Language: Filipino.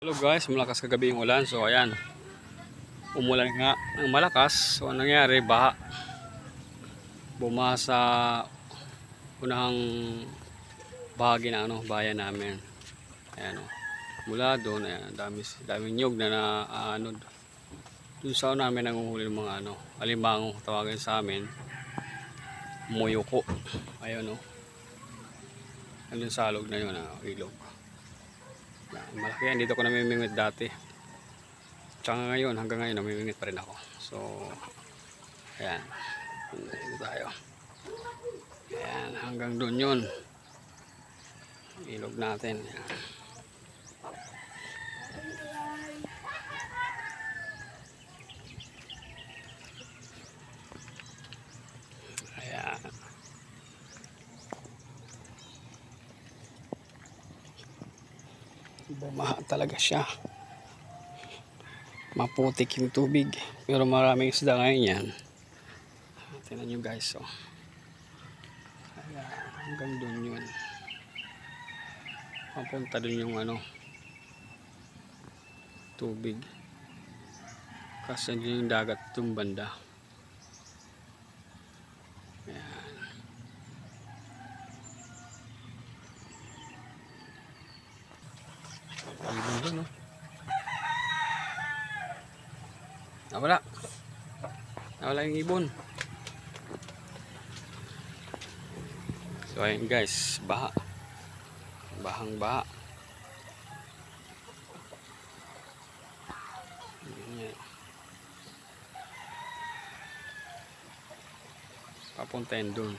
Hello guys, malakas kagabi yung ulan. So ayan, umulan nga ng malakas. So anong nangyari, baha. Bumaha sa unahang bahagi ng bayan namin. Ayan o. Mula doon, ayan, daming nyug na naanod. Doon sa namin nanguhuli ng mga alimango, tawagin sa amin, muyuko. Ayun o. Andun sa alog na yun, ilog. Malaki yan, dito ko namimingwit dati. Tsaka ngayon, hanggang ngayon namimingwit pa rin ako. So ayan, dito tayo. Ayan, hanggang doon yun, ilog natin. Ayan. Ayan. Bumaha talaga siya. Maputik yung tubig, pero maraming isda ngayon yan. Tingnan nyo guys, oh. Ayan, hanggang doon yun. Papunta doon yung tubig. Kasi yun yung dagat itong banda. Ayan. Ibon doon, oh. Nawala yung ibon. So ayun guys, bahang baha. Papuntahin doon.